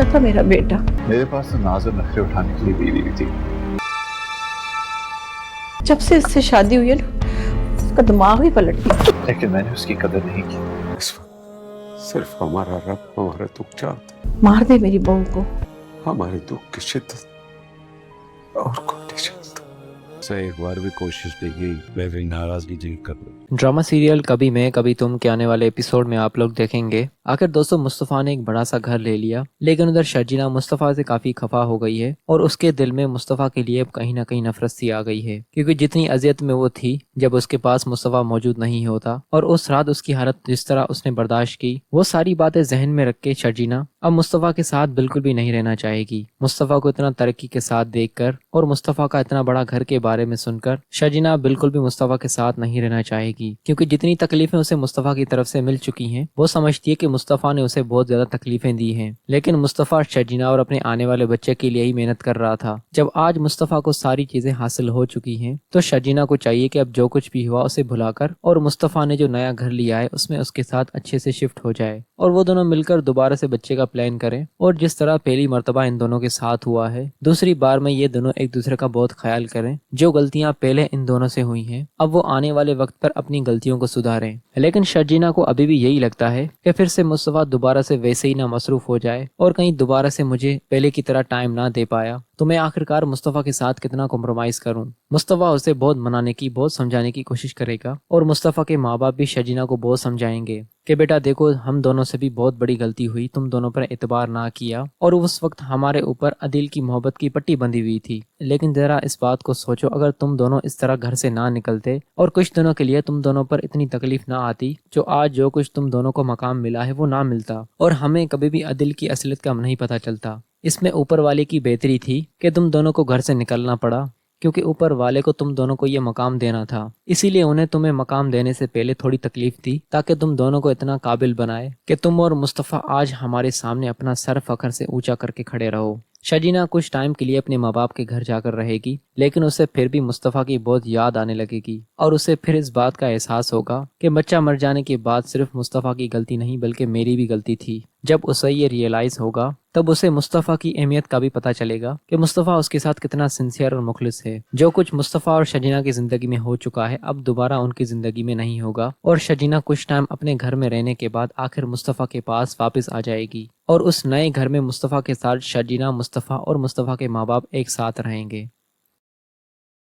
अच्छा था मेरा बेटा। मेरे पास तो नाज और नखरे उठाने के लिए बीवी भी थी। जब से इससे शादी हुई है ना, उसका दिमाग ही पलट गया। लेकिन मैंने उसकी कदर नहीं की। इस वक्त सिर्फ हमारा रब हमारा दुख जानता, मार दे मेरी बहू को। हमारे दुख की शिद्दत और कोई नहीं जानता। एक बार भी कोशिश नहीं की, मैं भी नाराजगी जाहिर कर दूं। ड्रामा सीरियल कभी मैं कभी तुम के आने वाले एपिसोड में आप लोग देखेंगे आखिर दोस्तों मुस्तफ़ा ने एक बड़ा सा घर ले लिया, लेकिन उधर शर्जीना मुस्तफ़ा से काफी खफा हो गई है और उसके दिल में मुस्तफ़ा के लिए अब कहीं ना कहीं नफरत सी आ गई है, क्योंकि जितनी अजियत में वो थी जब उसके पास मुस्तफ़ा मौजूद नहीं होता और उस रात उसकी हालत जिस तरह उसने बर्दाश्त की, वो सारी बातें जहन में रख के शर्जीना अब मुस्तफ़ा के साथ बिल्कुल भी नहीं रहना चाहेगी। मुस्तफ़ा को इतना तरक्की के साथ देखकर और मुस्तफ़ा का इतना बड़ा घर के बारे में सुनकर शर्जीना बिल्कुल भी मुस्तफ़ा के साथ नहीं रहना चाहेगी, क्योंकि जितनी तकलीफें उसे मुस्तफ़ा की तरफ से मिल चुकी हैं वो समझती है कि मुस्तफ़ा ने उसे बहुत ज्यादा तकलीफें दी हैं। लेकिन मुस्तफ़ा शर्जीना और अपने आने वाले बच्चे के लिए ही मेहनत कर रहा था। जब आज मुस्तफ़ा को सारी चीजें हासिल हो चुकी हैं तो शर्जीना को चाहिए कि अब जो कुछ भी हुआ उसे भुलाकर और मुस्तफ़ा ने जो नया घर लिया है उसमें उसके साथ अच्छे से शिफ्ट हो जाए और वो दोनों मिलकर दोबारा से बच्चे का प्लान करें। और जिस तरह पहली मर्तबा इन दोनों के साथ हुआ है, दूसरी बार में ये दोनों एक दूसरे का बहुत ख्याल करें। जो गलतियां पहले इन दोनों से हुई हैं अब वो आने वाले वक्त पर अपनी गलतियों को सुधारें। लेकिन शर्जीना को अभी भी यही लगता है कि फिर से मुस्तफ़ा दोबारा से वैसे ही ना मसरूफ हो जाए और कहीं दोबारा से मुझे पहले की तरह टाइम ना दे पाया तो मैं आखिरकार मुस्तफ़ा के साथ कितना कॉम्प्रोमाइज करूं। मुस्तफ़ा उसे बहुत मनाने की बहुत समझाने की कोशिश करेगा और मुस्तफ़ा के माँ बाप भी शर्जीना को बहुत समझाएंगे कि बेटा देखो हम दोनों से भी बहुत बड़ी गलती हुई, तुम दोनों पर एतबार ना किया और उस वक्त हमारे ऊपर अदिल की मोहब्बत की पट्टी बंधी हुई थी। लेकिन जरा इस बात को सोचो, अगर तुम दोनों इस तरह घर से ना निकलते और कुछ दिनों के लिए तुम दोनों पर इतनी तकलीफ ना आती, जो आज जो कुछ तुम दोनों को मकाम मिला है वो ना मिलता और हमें कभी भी अदिल की असलियत का नहीं पता चलता। इसमें ऊपर वाले की बेहतरी थी कि तुम दोनों को घर से निकलना पड़ा, क्योंकि ऊपर वाले को तुम दोनों को ये मकाम देना था। इसीलिए उन्हें तुम्हें मकाम देने से पहले थोड़ी तकलीफ दी ताकि तुम दोनों को इतना काबिल बनाए कि तुम और मुस्तफ़ा आज हमारे सामने अपना सर फखर से ऊंचा करके खड़े रहो। शर्जीना कुछ टाइम के लिए अपने माँ बाप के घर जाकर रहेगी, लेकिन उसे फिर भी मुस्तफ़ा की बहुत याद आने लगेगी और उसे फिर इस बात का एहसास होगा कि बच्चा मर जाने के बाद सिर्फ मुस्तफ़ा की गलती नहीं बल्कि मेरी भी गलती थी। जब उसे ये रियलाइज होगा तब उसे मुस्तफ़ा की अहमियत का भी पता चलेगा कि मुस्तफ़ा उसके साथ कितना सिंसियर और मुखलिस है। जो कुछ मुस्तफ़ा और शर्जीना की जिंदगी में हो चुका है अब दोबारा उनकी जिंदगी में नहीं होगा और शर्जीना कुछ टाइम अपने घर में रहने के बाद आखिर मुस्तफ़ा के पास वापस आ जाएगी और उस नए घर में मुस्तफ़ा के साथ शर्जीना, मुस्तफ़ा और मुस्तफ़ा के माँ बाप एक साथ रहेंगे।